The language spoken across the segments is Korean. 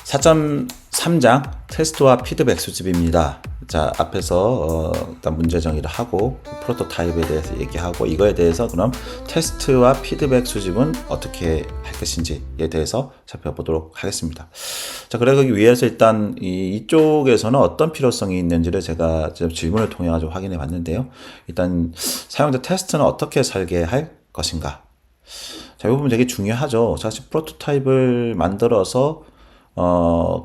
4.3장 테스트와 피드백 수집입니다. 자, 앞에서 일단 문제 정의를 하고 프로토타입에 대해서 얘기하고 이거에 대해서 그럼 테스트와 피드백 수집은 어떻게 할 것인지에 대해서 살펴보도록 하겠습니다. 자, 그러기 위해서 일단 이쪽에서는 어떤 필요성이 있는지를 제가 질문을 통해 가지고 확인해 봤는데요. 일단 사용자 테스트는 어떻게 설계할 것인가. 자, 이 부분 되게 중요하죠. 사실 프로토타입을 만들어서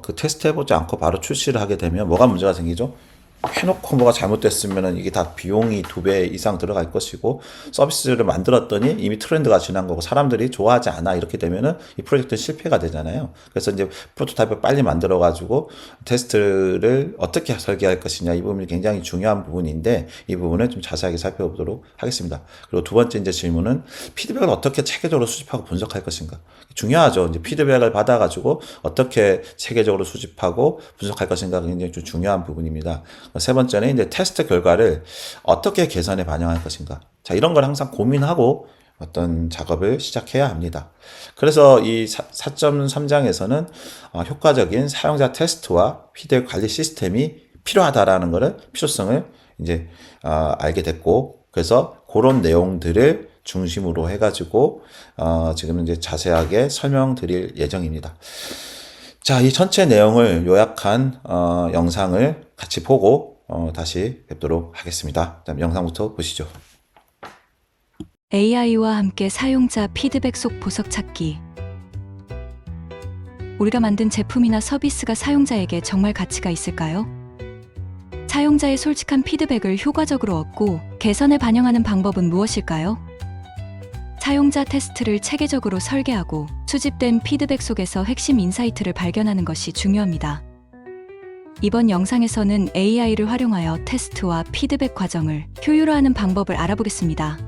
그 테스트 해보지 않고 바로 출시를 하게 되면 뭐가 문제가 생기죠? 해놓고 뭐가 잘못됐으면 이게 다 비용이 2배 이상 들어갈 것이고, 서비스를 만들었더니 이미 트렌드가 지난 거고 사람들이 좋아하지 않아, 이렇게 되면은 이 프로젝트는 실패가 되잖아요. 그래서 이제 프로토타입을 빨리 만들어 가지고 테스트를 어떻게 설계할 것이냐, 이 부분이 굉장히 중요한 부분인데 이 부분을 좀 자세하게 살펴보도록 하겠습니다. 그리고 두 번째 이제 질문은 피드백을 어떻게 체계적으로 수집하고 분석할 것인가. 중요하죠. 이제 피드백을 받아 가지고 어떻게 체계적으로 수집하고 분석할 것인가, 굉장히 좀 중요한 부분입니다. 세 번째는 이제 테스트 결과를 어떻게 개선에 반영할 것인가. 자, 이런 걸 항상 고민하고 어떤 작업을 시작해야 합니다. 그래서 이 4.3장에서는 효과적인 사용자 테스트와 피드백 관리 시스템이 필요하다라는 것을, 필요성을 이제 알게 됐고, 그래서 그런 내용들을 중심으로 해가지고 지금 이제 자세하게 설명드릴 예정입니다. 자, 이 전체 내용을 요약한 영상을 같이 보고 다시 뵙도록 하겠습니다. 그럼 영상부터 보시죠. AI와 함께 사용자 피드백 속 보석 찾기. 우리가 만든 제품이나 서비스가 사용자에게 정말 가치가 있을까요? 사용자의 솔직한 피드백을 효과적으로 얻고 개선에 반영하는 방법은 무엇일까요? 사용자 테스트를 체계적으로 설계하고 수집된 피드백 속에서 핵심 인사이트를 발견하는 것이 중요합니다. 이번 영상에서는 AI를 활용하여 테스트와 피드백 과정을 효율화하는 방법을 알아보겠습니다.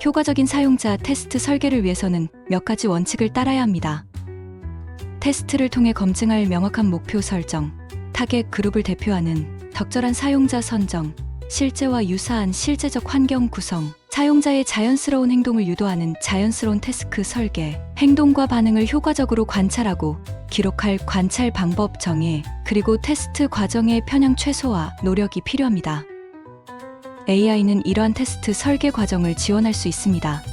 효과적인 사용자 테스트 설계를 위해서는 몇 가지 원칙을 따라야 합니다. 테스트를 통해 검증할 명확한 목표 설정, 타겟 그룹을 대표하는 적절한 사용자 선정, 실제와 유사한 실제적 환경 구성, 사용자의 자연스러운 행동을 유도하는 자연스러운 태스크 설계, 행동과 반응을 효과적으로 관찰하고 기록할 관찰 방법 정해, 그리고 테스트 과정의 편향 최소화 노력이 필요합니다. AI는 이러한 테스트 설계 과정을 지원할 수 있습니다.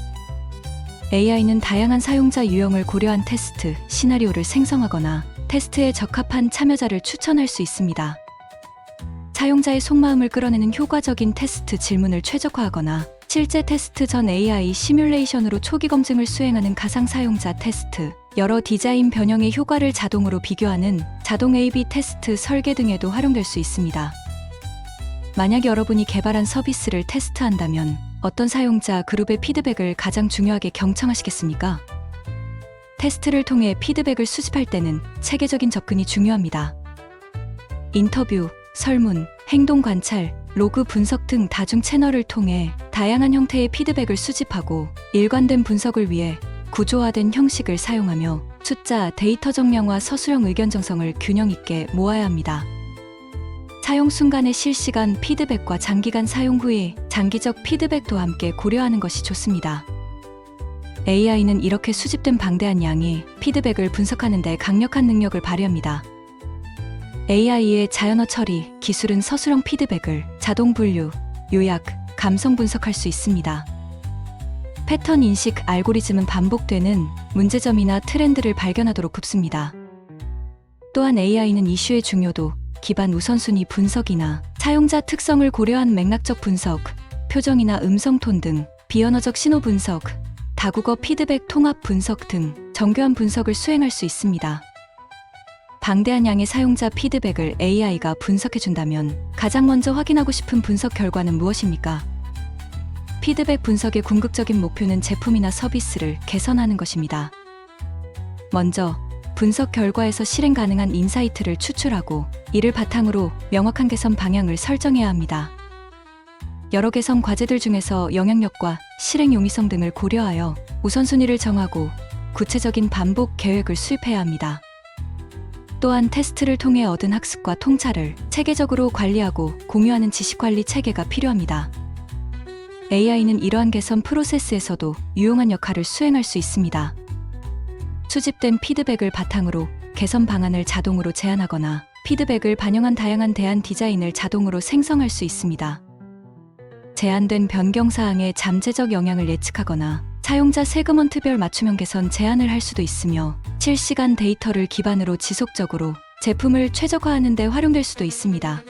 AI는 다양한 사용자 유형을 고려한 테스트 시나리오를 생성하거나 테스트에 적합한 참여자를 추천할 수 있습니다. 사용자의 속마음을 끌어내는 효과적인 테스트 질문을 최적화하거나 실제 테스트 전 AI 시뮬레이션으로 초기 검증을 수행하는 가상 사용자 테스트, 여러 디자인 변형의 효과를 자동으로 비교하는 자동 A/B 테스트 설계 등에도 활용될 수 있습니다. 만약 여러분이 개발한 서비스를 테스트한다면 어떤 사용자 그룹의 피드백을 가장 중요하게 경청하시겠습니까? 테스트를 통해 피드백을 수집할 때는 체계적인 접근이 중요합니다. 인터뷰, 설문, 행동 관찰, 로그 분석 등 다중 채널을 통해 다양한 형태의 피드백을 수집하고 일관된 분석을 위해 구조화된 형식을 사용하며 숫자, 데이터 정량과 서술형 의견 정성을 균형 있게 모아야 합니다. 사용 순간의 실시간 피드백과 장기간 사용 후의 장기적 피드백도 함께 고려하는 것이 좋습니다. AI는 이렇게 수집된 방대한 양의 피드백을 분석하는 데 강력한 능력을 발휘합니다. AI의 자연어 처리 기술은 서술형 피드백을 자동 분류, 요약, 감성 분석할 수 있습니다. 패턴 인식 알고리즘은 반복되는 문제점이나 트렌드를 발견하도록 돕습니다. 또한 AI는 이슈의 중요도, 기반 우선순위 분석이나 사용자 특성을 고려한 맥락적 분석, 표정이나 음성 톤 등 비언어적 신호 분석, 다국어 피드백 통합 분석 등 정교한 분석을 수행할 수 있습니다. 방대한 양의 사용자 피드백을 AI가 분석해준다면 가장 먼저 확인하고 싶은 분석 결과는 무엇입니까? 피드백 분석의 궁극적인 목표는 제품이나 서비스를 개선하는 것입니다. 먼저 분석 결과에서 실행 가능한 인사이트를 추출하고 이를 바탕으로 명확한 개선 방향을 설정해야 합니다. 여러 개선 과제들 중에서 영향력과 실행 용이성 등을 고려하여 우선순위를 정하고 구체적인 반복 계획을 수립해야 합니다. 또한 테스트를 통해 얻은 학습과 통찰을 체계적으로 관리하고 공유하는 지식관리 체계가 필요합니다. AI는 이러한 개선 프로세스에서도 유용한 역할을 수행할 수 있습니다. 수집된 피드백을 바탕으로 개선 방안을 자동으로 제안하거나 피드백을 반영한 다양한 대안 디자인을 자동으로 생성할 수 있습니다. 제안된 변경 사항의 잠재적 영향을 예측하거나 사용자 세그먼트별 맞춤형 개선 제안을 할 수도 있으며 실시간 데이터를 기반으로 지속적으로 제품을 최적화하는 데 활용될 수도 있습니다.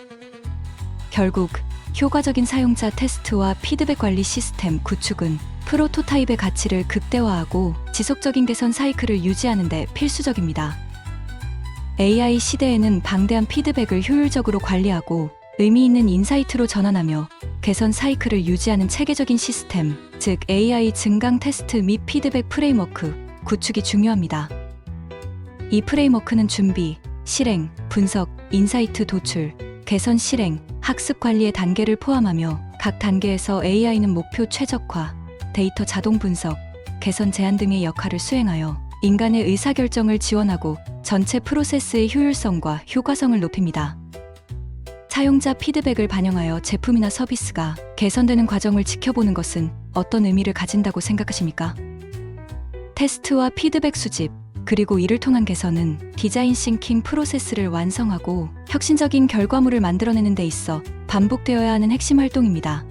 결국 효과적인 사용자 테스트와 피드백 관리 시스템 구축은 프로토타입의 가치를 극대화하고 지속적인 개선 사이클을 유지하는 데 필수적입니다. AI 시대에는 방대한 피드백을 효율적으로 관리하고 의미 있는 인사이트로 전환하며 개선 사이클을 유지하는 체계적인 시스템, 즉 AI 증강 테스트 및 피드백 프레임워크 구축이 중요합니다. 이 프레임워크는 준비, 실행, 분석, 인사이트 도출, 개선 실행, 학습 관리의 단계를 포함하며 각 단계에서 AI는 목표 최적화, 데이터 자동 분석, 개선 제안 등의 역할을 수행하여 인간의 의사결정을 지원하고 전체 프로세스의 효율성과 효과성을 높입니다. 사용자 피드백을 반영하여 제품이나 서비스가 개선되는 과정을 지켜보는 것은 어떤 의미를 가진다고 생각하십니까? 테스트와 피드백 수집, 그리고 이를 통한 개선은 디자인 싱킹 프로세스를 완성하고 혁신적인 결과물을 만들어내는 데 있어 반복되어야 하는 핵심 활동입니다.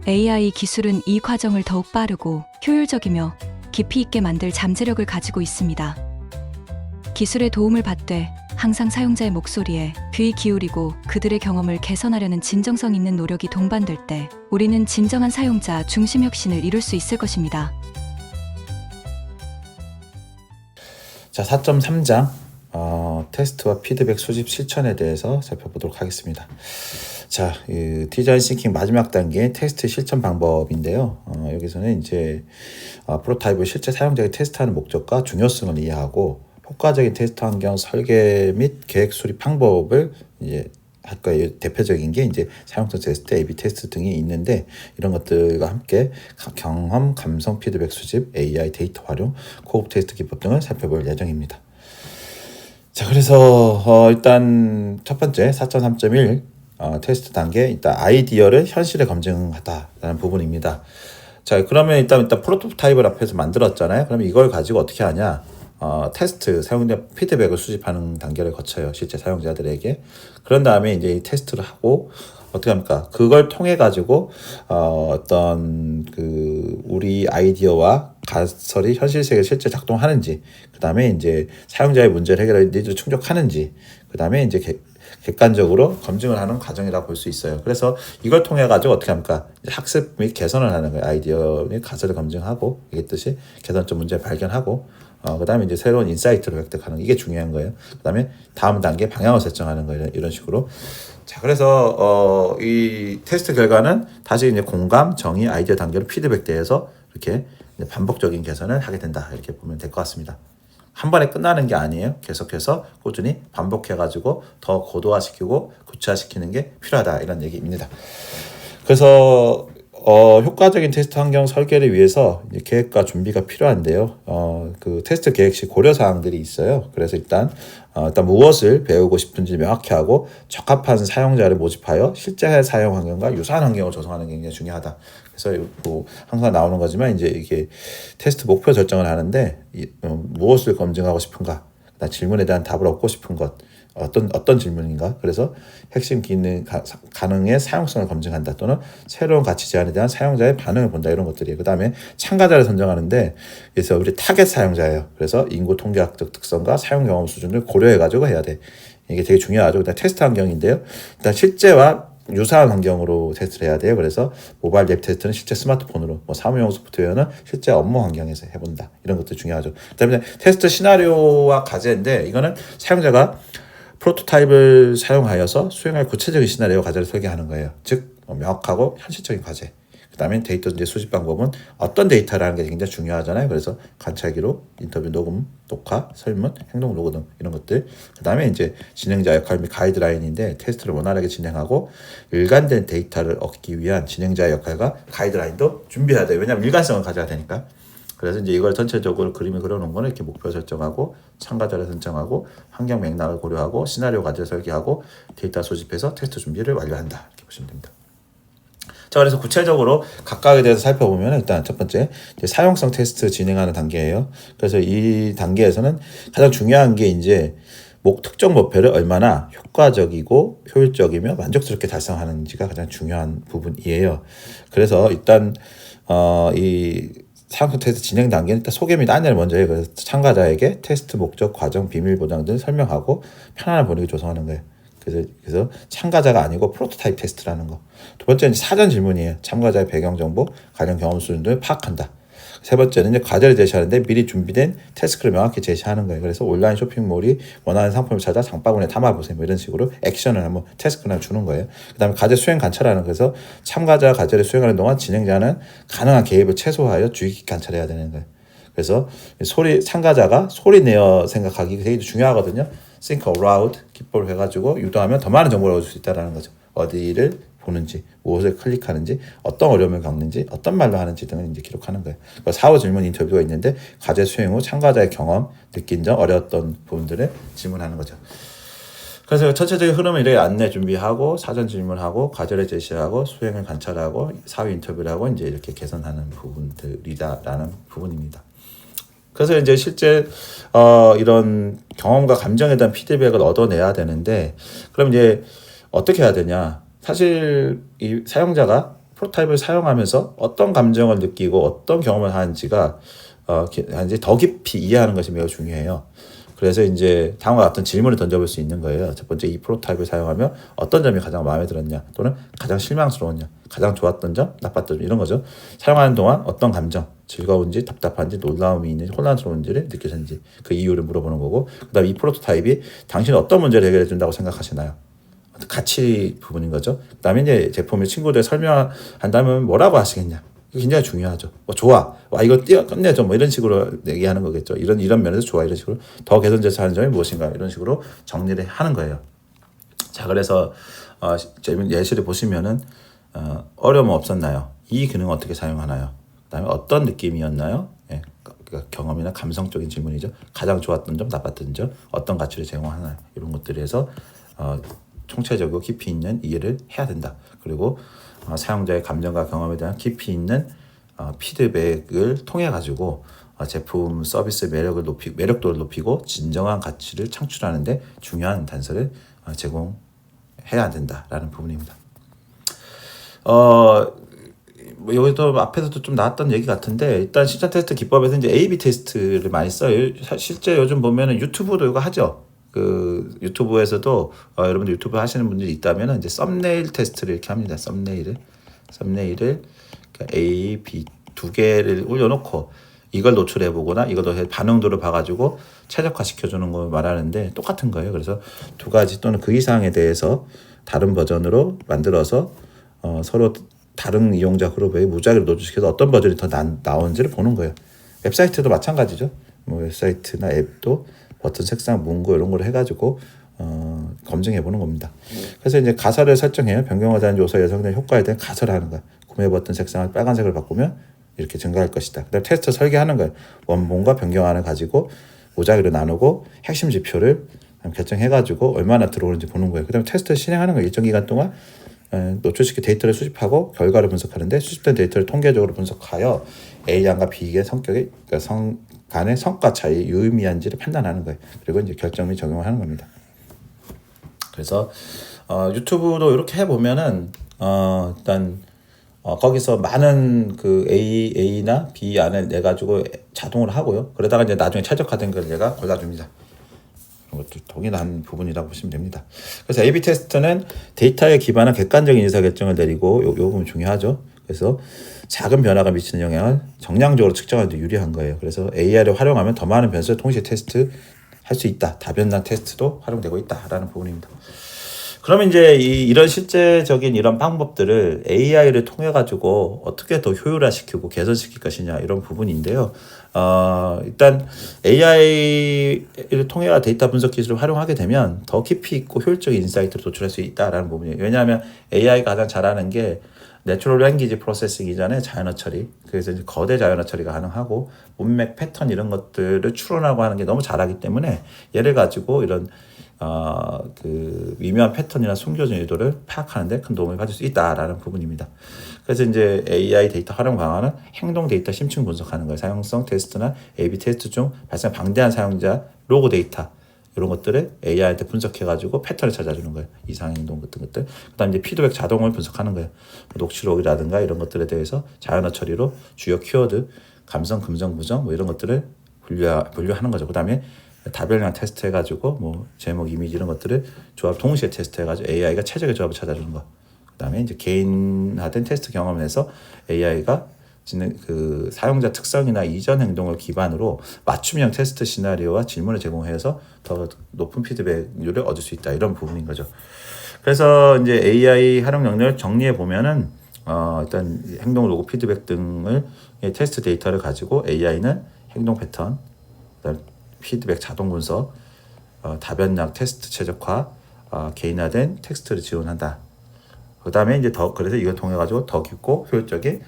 AI 기술은 이 과정을 더욱 빠르고 효율적이며 깊이 있게 만들 잠재력을 가지고 있습니다. 기술의 도움을 받되 항상 사용자의 목소리에 귀 기울이고 그들의 경험을 개선하려는 진정성 있는 노력이 동반될 때 우리는 진정한 사용자 중심 혁신을 이룰 수 있을 것입니다. 자, 4.3장 테스트와 피드백 수집 실천에 대해서 살펴보도록 하겠습니다. 자, 디자인 싱킹 마지막 단계 테스트 실천 방법인데요. 여기서는 이제 프로타입을 실제 사용자에게 테스트하는 목적과 중요성을 이해하고 효과적인 테스트 환경 설계 및 계획 수립 방법을 이제 할 거예요. 대표적인 게 이제 사용성 테스트, A/B 테스트 등이 있는데 이런 것들과 함께 경험, 감성 피드백 수집, AI 데이터 활용, 코업 테스트 기법 등을 살펴볼 예정입니다. 자, 그래서 일단 첫 번째 4.3.1 테스트 단계 일단 아이디어를 현실에 검증하다라는 부분입니다. 자, 그러면 일단 프로토타입을 앞에서 만들었잖아요. 그러면 이걸 가지고 어떻게 하냐? 테스트, 사용자 피드백을 수집하는 단계를 거쳐요. 실제 사용자들에게. 그런 다음에 이제 이 테스트를 하고 어떻게 합니까? 그걸 통해 가지고 어떤 우리 아이디어와 가설이 현실 세계에 실제 작동하는지, 그 다음에 이제 사용자의 문제를 해결할 니즈를 충족하는지, 그 다음에 이제 객관적으로 검증을 하는 과정이라고 볼 수 있어요. 그래서 이걸 통해 가지고 어떻게 합니까? 학습 및 개선을 하는 거예요. 아이디어 및 가설을 검증하고, 얘기했듯이 개선점 문제를 발견하고, 그 다음에 이제 새로운 인사이트를 획득하는 이게 중요한 거예요. 그 다음에 다음 단계 방향을 설정하는 거예요. 이런 식으로. 자, 그래서 이 테스트 결과는 다시 이제 공감, 정의, 아이디어 단계로 피드백돼서 이렇게 이제 반복적인 개선을 하게 된다. 이렇게 보면 될 것 같습니다. 한 번에 끝나는 게 아니에요. 계속해서 꾸준히 반복해가지고 더 고도화시키고 구체화시키는 게 필요하다. 이런 얘기입니다. 그래서 효과적인 테스트 환경 설계를 위해서 이제 계획과 준비가 필요한데요. 그 테스트 계획 시 고려 사항들이 있어요. 그래서 일단 무엇을 배우고 싶은지 명확히 하고 적합한 사용자를 모집하여 실제 사용 환경과 유사한 환경을 조성하는 게 굉장히 중요하다. 그래서 뭐 항상 나오는 거지만 이제 이게 테스트 목표 설정을 하는데 무엇을 검증하고 싶은가, 질문에 대한 답을 얻고 싶은 것. 어떤 질문인가? 그래서 핵심 기능 가능의 사용성을 검증한다 또는 새로운 가치 제안에 대한 사용자의 반응을 본다 이런 것들이에요. 그 다음에 참가자를 선정하는데 그래서 우리 타겟 사용자예요. 그래서 인구 통계학적 특성과 사용 경험 수준을 고려해가지고 해야 돼. 이게 되게 중요하죠. 일단 테스트 환경인데요. 일단 실제와 유사한 환경으로 테스트를 해야 돼요. 그래서 모바일 앱 테스트는 실제 스마트폰으로, 사무용 소프트웨어는 실제 업무 환경에서 해본다. 이런 것도 중요하죠. 그다음에 테스트 시나리오와 과제인데 이거는 사용자가 프로토타입을 사용하여서 수행할 구체적인 시나리오 과제를 설계하는 거예요. 즉 명확하고 현실적인 과제. 그다음에 데이터 이제 수집 방법은 어떤 데이터라는 게 굉장히 중요하잖아요. 그래서 관찰 기록, 인터뷰 녹음, 녹화, 설문, 행동 로그 등 이런 것들. 그다음에 이제 진행자 역할 및 가이드라인인데 테스트를 원활하게 진행하고 일관된 데이터를 얻기 위한 진행자의 역할과 가이드라인도 준비해야 돼요. 왜냐하면 일관성을 가져야 되니까. 그래서 이제 이걸 전체적으로 그림을 그려놓은 거는 이렇게 목표 설정하고 참가자를 선정하고 환경 맥락을 고려하고 시나리오 과제를 설계하고 데이터 소집해서 테스트 준비를 완료한다. 이렇게 보시면 됩니다. 자, 그래서 구체적으로 각각에 대해서 살펴보면 일단 첫 번째 이제 사용성 테스트 진행하는 단계예요. 그래서 이 단계에서는 가장 중요한 게 이제 특정 목표를 얼마나 효과적이고 효율적이며 만족스럽게 달성하는지가 가장 중요한 부분이에요. 그래서 일단 이 사용성 테스트 진행 단계는 일단 소개 및 안내를 먼저 해요. 그래서 참가자에게 테스트 목적, 과정, 비밀 보장 등을 설명하고 편안한 분위기 조성하는 거예요. 그래서 참가자가 아니고 프로토타입 테스트라는 거. 두 번째는 사전 질문이에요. 참가자의 배경 정보, 관련 경험 수준 등을 파악한다. 세 번째는 이제 과제를 제시하는데 미리 준비된 태스크를 명확히 제시하는 거예요. 그래서 온라인 쇼핑몰이 원하는 상품을 찾아 장바구니에 담아보세요. 뭐 이런 식으로 액션을 한번 태스크를 주는 거예요. 그다음에 과제 수행 관찰하는 거에서 참가자가 과제를 수행하는 동안 진행자는 가능한 개입을 최소화하여 주의 깊게 관찰해야 되는 거예요. 그래서 참가자가 소리 내어 생각하기 되게 중요하거든요. think aloud, 기법을 해가지고 유도하면 더 많은 정보를 얻을 수 있다는 거죠. 어디를 보는지, 무엇을 클릭하는지, 어떤 어려움을 겪는지, 어떤 말로 하는지 등을 이제 기록하는 거예요. 4호 질문 인터뷰가 있는데 과제 수행 후 참가자의 경험, 느낀 점, 어려웠던 부분들을 질문하는 거죠. 그래서 전체적인 흐름을 이렇게 안내 준비하고 사전 질문하고 과제를 제시하고 수행을 관찰하고 사회 인터뷰를 하고 이제 이렇게 개선하는 부분들이다라는 부분입니다. 그래서 이제 실제 이런 경험과 감정에 대한 피드백을 얻어내야 되는데 그럼 이제 어떻게 해야 되냐? 사실 이 사용자가 프로타입을 사용하면서 어떤 감정을 느끼고 어떤 경험을 하는지가 이제 더 깊이 이해하는 것이 매우 중요해요. 그래서 이제 다음과 같은 질문을 던져볼 수 있는 거예요. 첫 번째, 이 프로타입을 사용하며 어떤 점이 가장 마음에 들었냐, 또는 가장 실망스러웠냐, 가장 좋았던 점, 나빴던 점, 이런 거죠. 사용하는 동안 어떤 감정, 즐거운지, 답답한지, 놀라움이 있는지, 혼란스러운지를 느끼셨는지 그 이유를 물어보는 거고, 그다음에 이 프로토타입이 당신은 어떤 문제를 해결해 준다고 생각하시나요? 가치 부분인 거죠. 그다음에 이제 제품을 친구들 설명한다면 뭐라고 하시겠냐? 이게 굉장히 중요하죠. 좋아. 와, 이거 끝내줘. 뭐 이런 식으로 얘기하는 거겠죠. 이런 면에서 좋아. 이런 식으로 더 개선 제시하는 점이 무엇인가? 이런 식으로 정리를 하는 거예요. 자, 그래서 예시를 보시면은 어려움 없었나요? 이 기능 어떻게 사용하나요? 그다음에 어떤 느낌이었나요? 예, 그러니까 경험이나 감성적인 질문이죠. 가장 좋았던 점, 나빴던 점, 어떤 가치를 제공하나요? 이런 것들에서 총체적이고 깊이 있는 이해를 해야 된다. 그리고 사용자의 감정과 경험에 대한 깊이 있는 피드백을 통해 가지고 제품 서비스 매력도를 높이고 진정한 가치를 창출하는데 중요한 단서를 제공해야 된다라는 부분입니다. 뭐 여기도 앞에서도 좀 나왔던 얘기 같은데 일단 실전 테스트 기법에서 이제 A/B 테스트를 많이 써요. 실제 요즘 보면은 유튜브도 이거 하죠. 그 유튜브에서도 여러분들 유튜브 하시는 분들이 있다면 이제 썸네일 테스트를 이렇게 합니다. 썸네일을 그러니까 A, B 두 개를 올려놓고 이걸 노출해 보거나 이걸 반응도를 봐가지고 최적화 시켜주는 걸 말하는데 똑같은 거예요. 그래서 두 가지 또는 그 이상에 대해서 다른 버전으로 만들어서 서로 다른 이용자 그룹에 무작위로 노출시켜서 어떤 버전이 더 나오는지를 보는 거예요. 웹사이트도 마찬가지죠. 뭐 웹사이트나 앱도 버튼 색상, 문구 이런 걸 해가지고 검증해 보는 겁니다. 그래서 이제 가설을 설정해요. 변경하자는 요소 예상된 효과에 대한 가설을 하는 거야. 구매 버튼 색상을 빨간색으로 바꾸면 이렇게 증가할 것이다. 그다음 테스트 설계하는 거예요. 원본과 변경안을 가지고 무작위로 나누고 핵심 지표를 결정해가지고 얼마나 들어오는지 보는 거예요. 그다음 테스트 실행하는 거예요. 일정 기간 동안 노출시킨 데이터를 수집하고 결과를 분석하는데 수집된 데이터를 통계적으로 분석하여 A양과 B의 성격의 간의 성과 차이 유의미한지를 판단하는 거예요. 그리고 이제 결정 및 적용을 하는 겁니다. 그래서 유튜브도 이렇게 해보면은 일단 거기서 많은 그 A나 B 안을 내 가지고 자동으로 하고요. 그러다가 이제 나중에 최적화된 걸 얘가 골라줍니다. 이것도 동일한 부분이라고 보시면 됩니다. 그래서 A/B 테스트는 데이터에 기반한 객관적인 의사결정을 내리고 요 부분 중요하죠. 그래서 작은 변화가 미치는 영향을 정량적으로 측정하는 데 유리한 거예요. 그래서 AI를 활용하면 더 많은 변수를 동시에 테스트 할 수 있다. 다변화 테스트도 활용되고 있다라는 부분입니다. 그러면 이제 이런 실제적인 이런 방법들을 AI를 통해 가지고 어떻게 더 효율화시키고 개선시킬 것이냐 이런 부분인데요. 일단 AI를 통해 데이터 분석 기술을 활용하게 되면 더 깊이 있고 효율적인 인사이트를 도출할 수 있다라는 부분이에요. 왜냐하면 AI가 가장 잘하는 게 내추럴 랭귀지 프로세싱 이전에 자연어 처리, 그래서 이제 거대 자연어 처리가 가능하고 문맥 패턴 이런 것들을 추론하고 하는 게 너무 잘하기 때문에 얘를 가지고 이런 그 미묘한 패턴이나 숨겨진 의도를 파악하는데 큰 도움을 받을 수 있다라는 부분입니다. 그래서 이제 AI 데이터 활용 방안은 행동 데이터 심층 분석하는 거예요. 사용성 테스트나 A/B 테스트 중 발생 방대한 사용자 로그 데이터 이런 것들을 AI한테 분석해가지고 패턴을 찾아주는 거예요. 이상 행동 같은 것들. 그다음 이제 피드백 자동을 분석하는 거예요. 녹취록이라든가 이런 것들에 대해서 자연어 처리로 주요 키워드, 감성, 긍정, 부정 뭐 이런 것들을 분류하는 거죠. 그다음에 다별량 테스트 해가지고 뭐 제목, 이미지 이런 것들을 조합 동시에 테스트 해가지고 AI가 최적의 조합을 찾아주는 거. 그다음에 이제 개인화된 테스트 경험을 해서 AI가 그 사용자 특성이나 이전 행동을 기반으로 맞춤형 테스트 시나리오와 질문을 제공해서 더 높은 피드백률을 얻을 수 있다 이런 부분인 거죠. 그래서 이제 AI 활용 영역을 정리해 보면은 일단 행동 로그 피드백 등을 테스트 데이터를 가지고 AI는 행동 패턴, 그다음 피드백 자동 분석, 다변약 테스트 최적화, 개인화된 텍스트를 지원한다. 그다음에 이제 그래서 이걸 통해 가지고 더 깊고 효율적인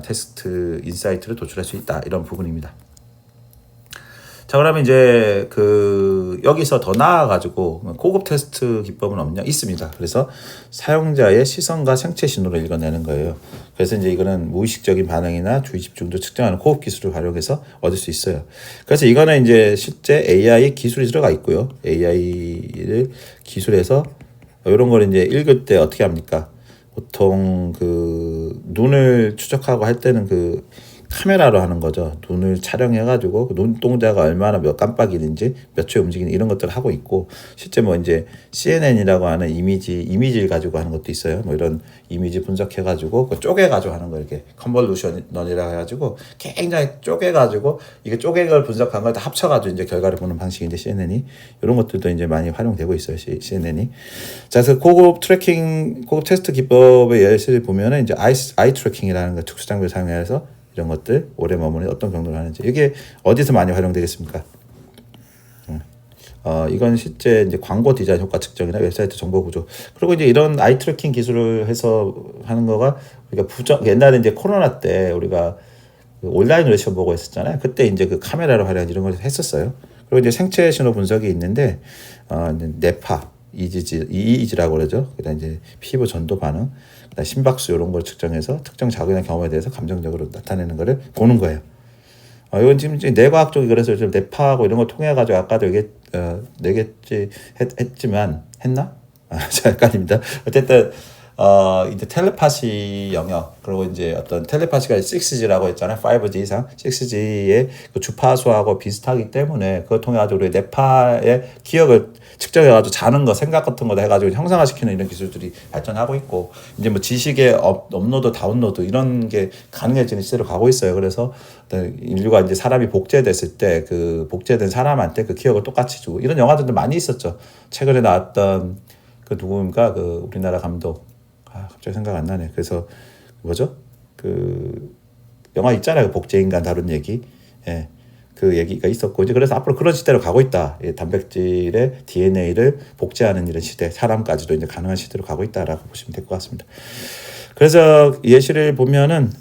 테스트 인사이트를 도출할 수 있다 이런 부분입니다. 자, 그러면 이제 여기서 더 나아 가지고 고급 테스트 기법은 없냐? 있습니다. 그래서 사용자의 시선과 생체 신호를 읽어내는 거예요. 그래서 이제 이거는 무의식적인 반응이나 주의 집중도 측정하는 고급 기술을 활용해서 얻을 수 있어요. 그래서 이거는 이제 실제 AI 기술이 들어가 있고요. AI를 기술해서 이런 걸 이제 읽을 때 어떻게 합니까? 보통 눈을 추적하고 할 때는 카메라로 하는 거죠. 눈을 촬영해가지고 눈동자가 얼마나 몇 깜빡이는지 몇 초에 움직이는 이런 것들을 하고 있고, 실제 뭐 이제 CNN이라고 하는 이미지를 가지고 하는 것도 있어요. 뭐 이런 이미지 분석해가지고 쪼개가지고 하는 거, 이렇게 컨볼루션이라고 해가지고 굉장히 쪼개가지고 이게 쪼갠 걸 분석한 걸 다 합쳐가지고 이제 결과를 보는 방식인데 CNN이 이런 것들도 이제 많이 활용되고 있어요. CNN이. 자, 그래서 고급 테스트 기법의 예시를 보면은 이제 아이 트래킹이라는 거 특수 장비를 사용해서 이런 것들 오래 머무는 어떤 경로를 하는지, 이게 어디서 많이 활용되겠습니까? 이건 실제 이제 광고 디자인 효과 측정이나 웹사이트 정보 구조, 그리고 이제 이런 아이 트래킹 기술을 해서 하는 거가 우리가 옛날에 이제 코로나 때 우리가 온라인으로 시험 보고 했었잖아요. 그때 이제 카메라로 활용 이런 걸 했었어요. 그리고 이제 생체 신호 분석이 있는데 뇌파, EEG라고 그러죠. 그다음 이제 피부 전도 반응, 그다음 심박수 이런 걸 측정해서 특정 자극이나 경험에 대해서 감정적으로 나타내는 거를 보는 거예요. 이건 지금 뇌과학적이 그래서 좀 뇌파하고 이런 걸 통해 가지고 아까도 이게 내겠지 했지만 했나? 잘 헷갈립니다. 어쨌든 이제 텔레파시 영역, 그리고 이제 어떤 텔레파시가 6G라고 했잖아요. 5G 이상 6G의 주파수하고 비슷하기 때문에 그걸 통해 가지고 우리 뇌파의 기억을 측정해 가지고 자는 거, 생각 같은 거 해가지고 형상화시키는 이런 기술들이 발전하고 있고, 이제 뭐 지식의 업로드 다운로드 이런 게 가능해지는 시대로 가고 있어요. 그래서 인류가 이제 사람이 복제됐을 때 복제된 사람한테 기억을 똑같이 주고 이런 영화들도 많이 있었죠. 최근에 나왔던 누구인가 우리나라 감독, 갑자기 생각 안 나네. 그래서 뭐죠? 영화 있잖아요. 복제인간 다룬 얘기. 예. 그 얘기가 있었고, 이제 그래서 앞으로 그런 시대로 가고 있다. 단백질의 DNA를 복제하는 이런 시대, 사람까지도 이제 가능한 시대로 가고 있다라고 보시면 될 것 같습니다. 그래서 예시를 보면은,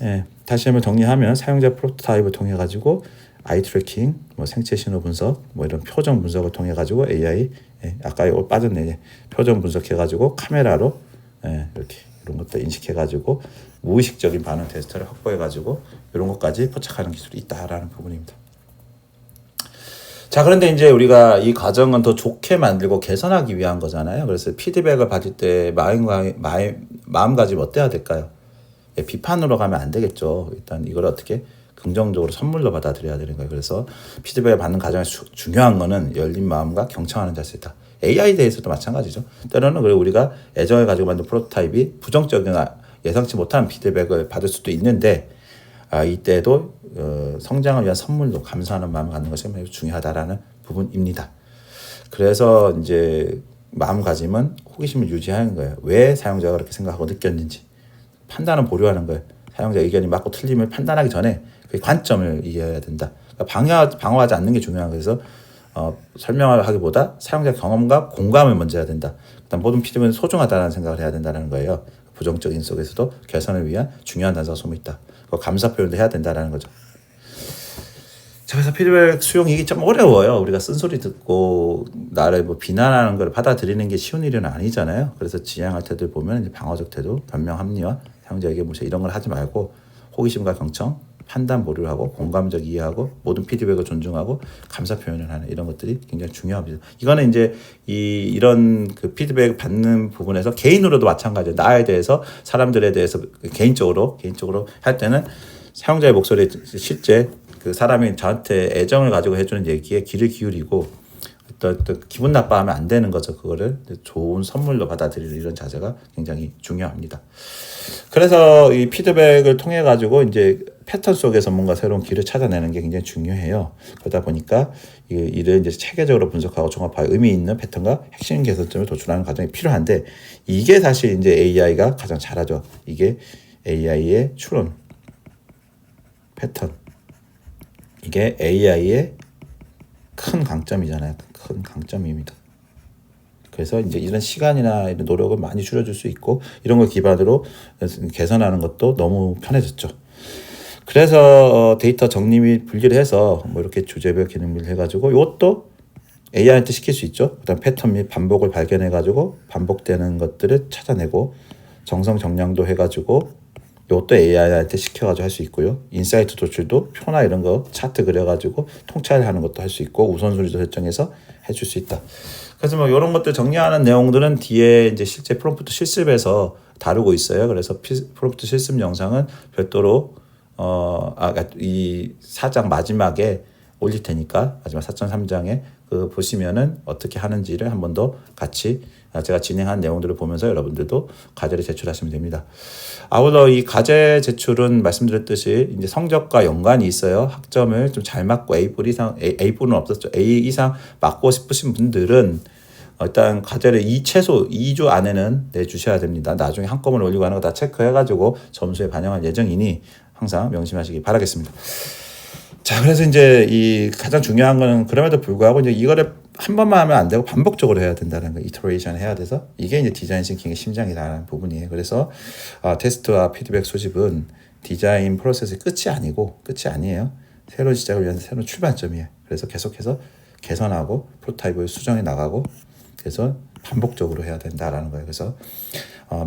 다시 한번 정리하면 사용자 프로토타입을 통해 가지고 아이 트래킹, 뭐 생체 신호 분석, 뭐 이런 표정 분석을 통해 가지고 AI, 아까 이거 빠졌네. 표정 분석해 가지고 카메라로 이렇게 이런 것들 인식해 가지고 무의식적인 반응 테스트를 확보해 가지고 이런 것까지 포착하는 기술이 있다라는 부분입니다. 자, 그런데 이제 우리가 이 과정은 더 좋게 만들고 개선하기 위한 거잖아요. 그래서 피드백을 받을 때 마음가짐이 어때야 될까요? 비판으로 가면 안 되겠죠. 일단 이걸 어떻게 긍정적으로 선물로 받아들여야 되는 거예요. 그래서 피드백을 받는 과정에서 중요한 거는 열린 마음과 경청하는 자세다. AI에 대해서도 마찬가지죠. 때로는 우리가 애정을 가지고 만든 프로토타입이 부정적이나 예상치 못한 피드백을 받을 수도 있는데, 이때도 성장을 위한 선물로 감사하는 마음을 갖는 것이 매우 중요하다라는 부분입니다. 그래서 이제 마음가짐은 호기심을 유지하는 거예요. 왜 사용자가 그렇게 생각하고 느꼈는지 판단은 보류하는 거예요. 사용자 의견이 맞고 틀림을 판단하기 전에 그 관점을 이해해야 된다. 그러니까 방어하지 않는 게 중요한 거예요. 그래서 설명을 하기보다 사용자 경험과 공감을 먼저 해야 된다. 그다음 모든 피드백은 소중하다는 생각을 해야 된다는 거예요. 부정적인 속에서도 개선을 위한 중요한 단서가 숨어 있다. 감사 표현도 해야 된다라는 거죠. 자, 그래서 피드백 수용이 좀 어려워요. 우리가 쓴소리 듣고 나를 뭐 비난하는 걸 받아들이는 게 쉬운 일은 아니잖아요. 그래서 지향할 때들 보면 이제 방어적 태도, 변명 합리화, 사용자에게 무시 이런 걸 하지 말고 호기심과 경청, 판단 보류를 하고 공감적 이해하고 모든 피드백을 존중하고 감사 표현을 하는 이런 것들이 굉장히 중요합니다. 이거는 이제 이런 그 피드백 받는 부분에서 개인으로도 마찬가지예요. 나에 대해서 사람들에 대해서 개인적으로 할 때는 사용자의 목소리에 실제 그 사람이 저한테 애정을 가지고 해주는 얘기에 귀를 기울이고 또 기분 나빠하면 안 되는 거죠. 그거를 좋은 선물로 받아들이는 이런 자세가 굉장히 중요합니다. 그래서 이 피드백을 통해 가지고 이제 패턴 속에서 뭔가 새로운 길을 찾아내는 게 굉장히 중요해요. 그러다 보니까 이를 이제 체계적으로 분석하고 종합하여 의미 있는 패턴과 핵심 개선점을 도출하는 과정이 필요한데 이게 사실 이제 AI가 가장 잘하죠. 이게 AI의 추론, 패턴. 이게 AI의 큰 강점이잖아요. 큰 강점입니다. 그래서 이제 이런 시간이나 이런 노력을 많이 줄여줄 수 있고 이런 걸 기반으로 개선하는 것도 너무 편해졌죠. 그래서 데이터 정리 및 분리를 해서 뭐 이렇게 주제별 기능을 해가지고 이것도 AI한테 시킬 수 있죠. 그다음 패턴 및 반복을 발견해가지고 반복되는 것들을 찾아내고 정성 정량도 해가지고 이것도 AI한테 시켜가지고 할 수 있고요. 인사이트 도출도 표나 이런 거 차트 그려가지고 통찰하는 것도 할 수 있고 우선순위도 설정해서 해줄 수 있다. 그래서 뭐 이런 것들 정리하는 내용들은 뒤에 이제 실제 프롬프트 실습에서 다루고 있어요. 그래서 프롬프트 실습 영상은 별도로 이 4장 마지막에 올릴 테니까 마지막 4.3장에 그 보시면은 어떻게 하는지를 한 번 더 같이 제가 진행한 내용들을 보면서 여러분들도 과제를 제출하시면 됩니다. 아울러 이 과제 제출은 말씀드렸듯이 이제 성적과 연관이 있어요. 학점을 좀 잘 맞고 A뿔 이상, A뿔은 없었죠. A 이상 맞고 싶으신 분들은 일단 과제를 최소 2주 안에는 내주셔야 됩니다. 나중에 한꺼번에 올리고 하는 거 다 체크해가지고 점수에 반영할 예정이니 항상 명심하시기 바라겠습니다. 자, 그래서 이제 이 가장 중요한 거는 그럼에도 불구하고 이제 이거를 한 번만 하면 안 되고 반복적으로 해야 된다는 거, 이터레이션 해야 돼서 이게 이제 디자인 싱킹의 심장이라는 부분이에요. 그래서 테스트와 피드백 수집은 디자인 프로세스의 끝이 아니에요. 새로운 시작을 위한 새로운 출발점이에요. 그래서 계속해서 개선하고 프로토타입을 수정해 나가고 그래서 반복적으로 해야 된다라는 거예요. 그래서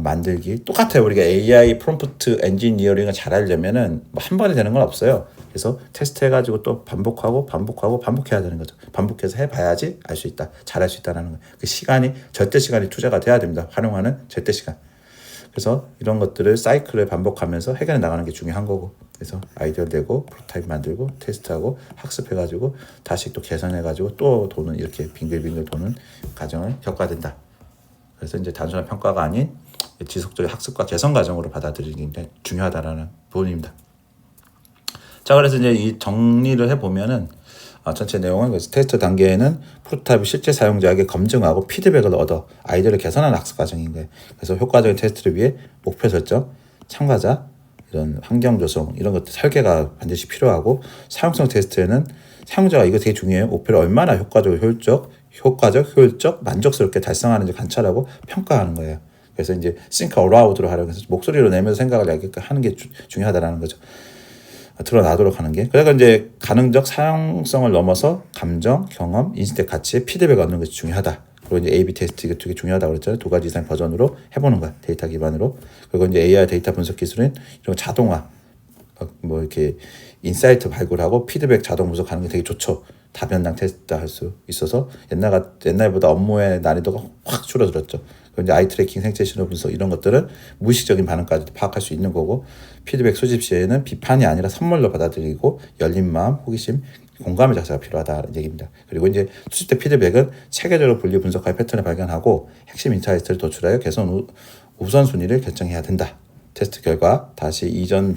만들기 똑같아요. 우리가 AI 프롬프트 엔지니어링을 잘 하려면은 뭐 한 번에 되는 건 없어요. 그래서 테스트해가지고 또 반복해야 되는 거죠. 반복해서 해봐야지 알 수 있다, 잘할 수 있다는 거예요. 그 시간이 절대 시간이 투자가 돼야 됩니다. 활용하는 절대 시간. 그래서 이런 것들을 사이클을 반복하면서 해결해 나가는 게 중요한 거고. 그래서 아이디어 내고 프로토타입 만들고 테스트하고 학습해가지고 다시 또 개선해가지고 또 도는 이렇게 빙글빙글 도는 과정을 겪어야 된다. 그래서 이제 단순한 평가가 아닌 지속적인 학습과 개선 과정으로 받아들이는 게 굉장히 중요하다라는 부분입니다. 자, 그래서 이제 이 정리를 해보면은 전체 내용은 그래서 테스트 단계에는 프로토타입을 실제 사용자에게 검증하고 피드백을 얻어 아이디어를 개선하는 학습 과정인 거예요. 그래서 효과적인 테스트를 위해 목표 설정, 참가자, 이런 환경 조성 이런 것들 설계가 반드시 필요하고 사용성 테스트에는 사용자가 이거 되게 중요해요. 목표를 얼마나 효과적, 효율적, 만족스럽게 달성하는지 관찰하고 평가하는 거예요. 그래서 이제 think aloud로 하려고 해서 목소리로 내면서 생각을 하는 게 중요하다라는 거죠. 드러나도록 하는 게. 그래서 이제 가능적 사용성을 넘어서 감정, 경험, 인식의 가치에 피드백을 얻는 것이 중요하다. 그리고 이제 A/B 테스트 이게 되게 중요하다고 그랬잖아요. 2가지 이상 버전으로 해보는 거야. 데이터 기반으로. 그리고 이제 AI 데이터 분석 기술은 이런 자동화, 뭐 이렇게 인사이트 발굴하고 피드백 자동 분석하는 게 되게 좋죠. 다변당 테스트 할 수 있어서 옛날보다 업무의 난이도가 확 줄어들었죠. 그리고 이제 아이 트래킹, 생체 신호 분석 이런 것들은 무의식적인 반응까지 파악할 수 있는 거고 피드백 수집 시에는 비판이 아니라 선물로 받아들이고 열린 마음, 호기심, 공감의 자세가 필요하다는 얘기입니다. 그리고 이제 수집 때 피드백은 체계적으로 분리 분석하여 패턴을 발견하고 핵심 인사이트를 도출하여 개선 우선순위를 결정해야 된다. 테스트 결과 다시 이전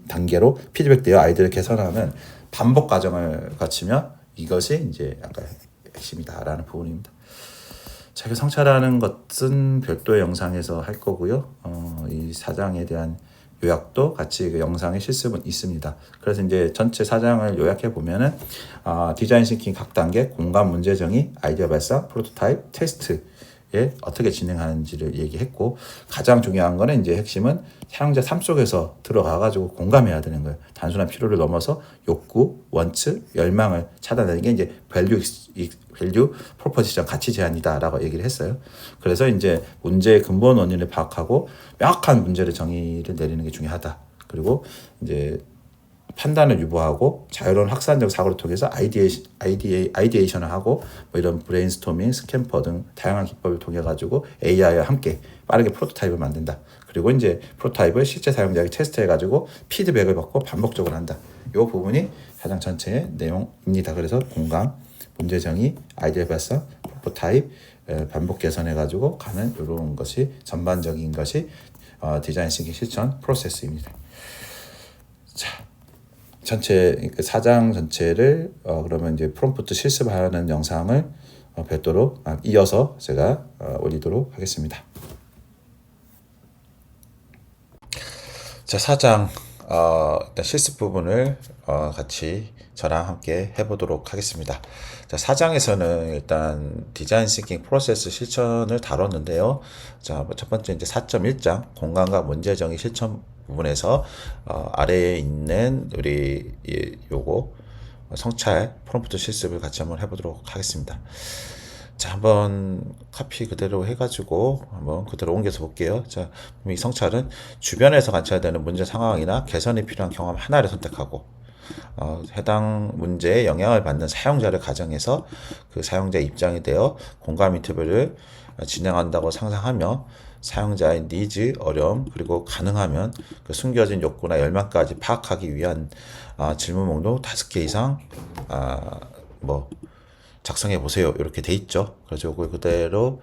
단계로 피드백되어 아이들을 개선하는 반복 과정을 거치며 이것이 이제 아까 핵심이다라는 부분입니다. 자기 성찰하는 것은 별도의 영상에서 할 거고요. 이 4장에 대한 요약도 같이 그 영상의 실습은 있습니다. 그래서 이제 전체 4장을 요약해 보면은 디자인 싱킹 각 단계, 공감 문제 정의, 아이디어 발상, 프로토타입, 테스트 어떻게 진행하는지를 얘기했고, 가장 중요한 거는 이제 핵심은 사용자 삶 속에서 들어가가지고 공감해야 되는 거예요. 단순한 필요를 넘어서 욕구, 원츠, 열망을 차단하는 게 이제 밸류 프로포지션 가치 제한이다라고 얘기를 했어요. 그래서 이제 문제의 근본 원인을 파악하고 명확한 문제를 정의를 내리는 게 중요하다. 그리고 이제 판단을 유보하고 자유로운 확산적 사고를 통해서 아이디에이션을 하고 뭐 이런 브레인스토밍, 스캠퍼 등 다양한 기법을 통해 가지고 AI와 함께 빠르게 프로토타입을 만든다. 그리고 이제 프로토타입을 실제 사용자에게 테스트해 가지고 피드백을 받고 반복적으로 한다. 이 부분이 가장 전체의 내용입니다. 그래서 공감, 문제 정의, 아이디어 발상, 프로토타입, 반복 개선해 가지고 가는 이런 것이 전반적인 것이 디자인 싱킹 실천 프로세스입니다. 자, 전체 사장 전체를 그러면 이제 프롬프트 실습하는 영상을 별도로 이어서 제가 올리도록 하겠습니다. 자, 사장 일단 실습 부분을 같이 저랑 함께 해보도록 하겠습니다. 자, 사장에서는 일단 디자인 싱킹 프로세스 실천을 다뤘는데요. 자, 첫 번째 이제 4.1장 공간과 문제 정의 실천 부분에서 아래에 있는 우리 요거 성찰 프롬프트 실습을 같이 한번 해보도록 하겠습니다. 자, 한번 카피 그대로 해가지고 한번 그대로 옮겨서 볼게요. 자, 이 성찰은 주변에서 관찰되는 문제 상황이나 개선이 필요한 경험 하나를 선택하고 해당 문제에 영향을 받는 사용자를 가정해서 그 사용자의 입장이 되어 공감 인터뷰를 진행한다고 상상하며 사용자의 니즈, 어려움, 그리고 가능하면 그 숨겨진 욕구나 열망까지 파악하기 위한 질문 목록 5개 이상 작성해 보세요. 이렇게 돼 있죠. 그래서 이걸 그대로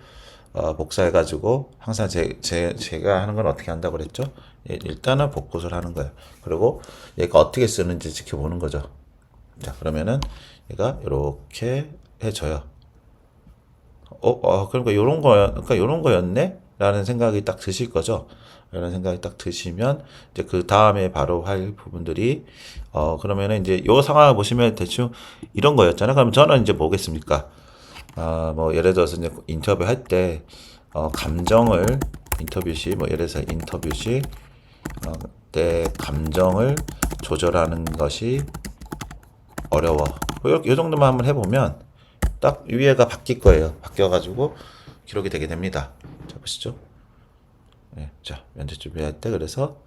복사해 가지고 항상 제가 하는 건 어떻게 한다고 그랬죠? 일단은 복붙을 하는 거예요. 그리고 얘가 어떻게 쓰는지 지켜보는 거죠. 자, 그러면은 얘가 이렇게 해줘요. 그러니까 요런 거였네? 라는 생각이 딱 드실 거죠. 이런 생각이 딱 드시면 이제 그 다음에 바로 할 부분들이 그러면은 이제 요 상황을 보시면 대충 이런 거였잖아요. 그럼 저는 이제 뭐겠습니까? 뭐 예를 들어서 이제 인터뷰 할 때 감정을 인터뷰 시 뭐 예를 들어서 인터뷰 시 내 감정을 조절하는 것이 어려워. 요 정도만 한번 해보면 딱 위에가 바뀔 거예요. 바뀌어가지고 기록이 되게 됩니다. 자, 보시죠. 네, 자, 면접 준비할 때 그래서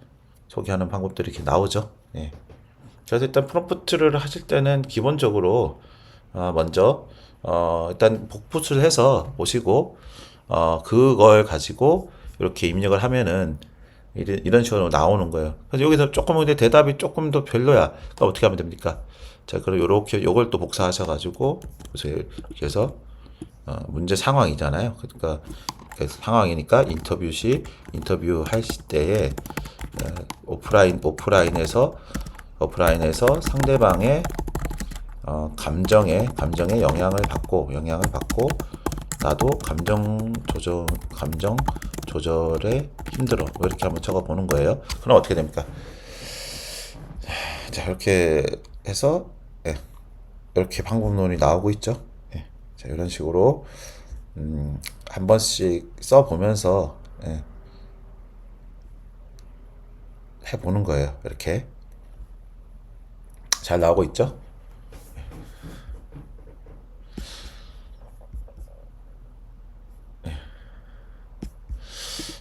소개하는 방법들이 이렇게 나오죠. 네. 그래서 일단 프롬프트를 하실 때는 기본적으로 먼저 일단 복붙을 해서 보시고 그걸 가지고 이렇게 입력을 하면은 이런 식으로 나오는 거예요. 그래서 여기서 조금 근데 대답이 조금 더 별로야. 그럼 어떻게 하면 됩니까? 자, 그럼 요렇게 요걸 또 복사하셔가지고 그래서 문제 상황이잖아요. 그러니까 그 상황이니까 인터뷰 시 인터뷰 하실 때에 오프라인에서 상대방의 감정에 영향을 받고 나도 감정 조절에 힘들어. 뭐 이렇게 한번 적어 보는 거예요. 그럼 어떻게 됩니까? 자, 이렇게 해서 이렇게 방법론이 나오고 있죠. 자, 이런 식으로 한 번씩 써 보면서 해 보는 거예요. 이렇게 잘 나오고 있죠?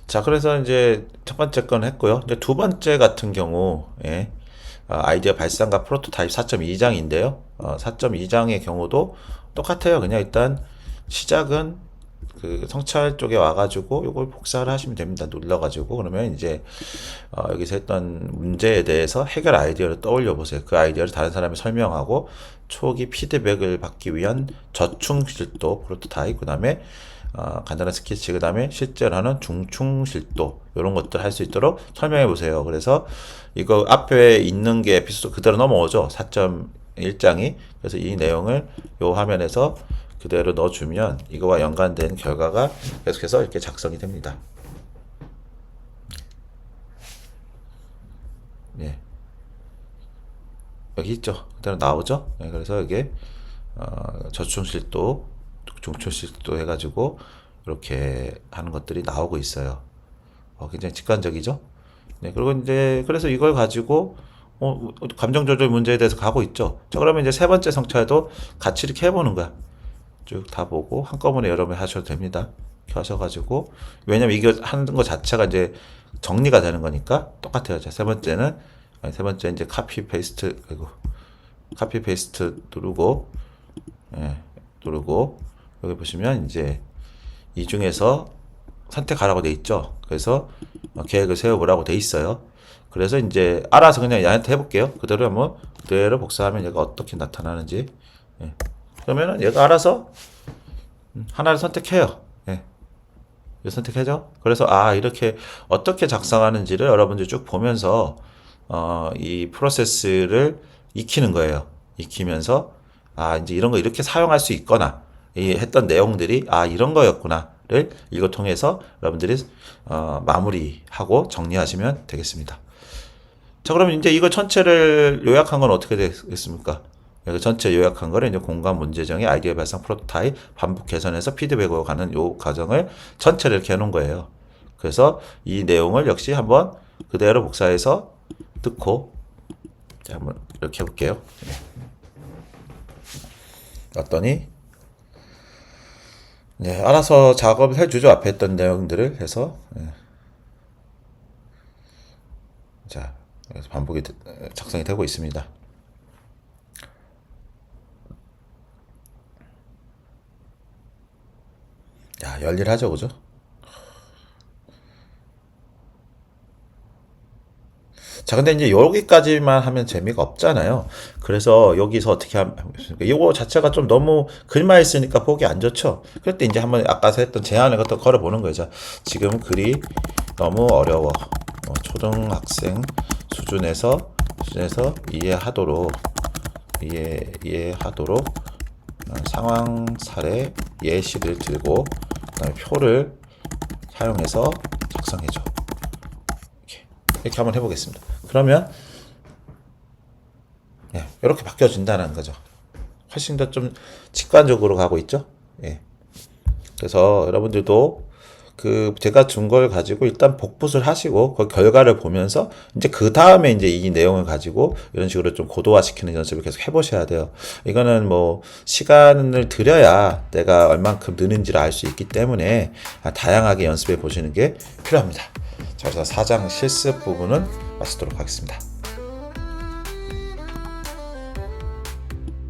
자, 그래서 이제 첫 번째 건 했고요. 이제 두 번째 같은 경우에 아이디어 발상과 프로토타입 4.2장인데요. 4.2장의 경우도 똑같아요. 그냥 일단 시작은 그 성찰 쪽에 와가지고 이걸 복사를 하시면 됩니다. 눌러가지고 그러면 이제 여기서 했던 문제에 대해서 해결 아이디어를 떠올려 보세요. 그 아이디어를 다른 사람이 설명하고 초기 피드백을 받기 위한 저충실도 프로토타입, 그 다음에 간단한 스케치, 그 다음에 실제로 하는 중충실도 이런 것들 할 수 있도록 설명해 보세요. 그래서 이거 앞에 있는 게 에피소드 그대로 넘어오죠. 4.1장이. 그래서 이 내용을 요 화면에서 그대로 넣어주면 이거와 연관된 결과가 계속해서 이렇게 작성이 됩니다. 예. 여기 있죠. 그대로 나오죠. 예, 그래서 이게 저충실도, 중충실도 해가지고 이렇게 하는 것들이 나오고 있어요. 굉장히 직관적이죠. 네, 그리고 이제 그래서 이걸 가지고 감정 조절 문제에 대해서 가고 있죠. 자, 그러면 이제 세 번째 성찰도 같이 이렇게 해보는 거야. 쭉 다 보고 한꺼번에 여러 번 하셔도 됩니다. 이렇게 하셔가지고 왜냐면 이거 하는 거 자체가 이제 정리가 되는 거니까 똑같아요. 자, 세 번째 이제 카피 페이스트 누르고 누르고 여기 보시면 이제 이 중에서 선택하라고 돼 있죠. 그래서 계획을 세워보라고 돼 있어요. 그래서 이제 알아서 그냥 얘한테 해볼게요. 그대로 복사하면 얘가 어떻게 나타나는지. 그러면은 얘가 알아서 하나를 선택해요. 이거 선택해줘. 그래서 이렇게 어떻게 작성하는지를 여러분들이 쭉 보면서 이 프로세스를 익히는 거예요. 익히면서 이제 이런 거 이렇게 사용할 수 있거나 이 했던 내용들이 이런 거였구나를 이거 통해서 여러분들이 마무리하고 정리하시면 되겠습니다. 자, 그럼 이제 이거 전체를 요약한 건 어떻게 되겠습니까? 여기 전체 요약한 거를 이제 공간 문제정의 아이디어 발상 프로토타입 반복 개선해서 피드백으로 가는 요 과정을 전체를 이렇게 해놓은 거예요. 그래서 이 내용을 역시 한번 그대로 복사해서 넣고 자, 한번 이렇게 해볼게요. 놨더니 알아서 작업을 해주죠. 앞에 했던 내용들을 해서 자, 그래서 반복이 작성이 되고 있습니다. 야, 열일하죠, 그죠? 자, 근데 이제 여기까지만 하면 재미가 없잖아요. 그래서 여기서 어떻게 하면, 이거 자체가 좀 너무 글만 있으니까 보기 안 좋죠? 그럴 때 이제 한번 아까 했던 제안을 갖다 걸어보는 거죠. 지금 글이 너무 어려워. 초등학생 수준에서 이해하도록 상황 사례 예시를 들고 그다음에 표를 사용해서 작성해줘. 이렇게 한번 해보겠습니다. 그러면 이렇게 바뀌어진다는 거죠. 훨씬 더 좀 직관적으로 가고 있죠. 그래서 여러분들도 제가 준 걸 가지고 일단 복붙을 하시고 그 결과를 보면서 이제 그 다음에 이제 이 내용을 가지고 이런 식으로 좀 고도화시키는 연습을 계속 해보셔야 돼요. 이거는 뭐 시간을 들여야 내가 얼만큼 느는지를 알 수 있기 때문에 다양하게 연습해 보시는 게 필요합니다. 자, 그래서 4장 실습 부분은 마치도록 하겠습니다.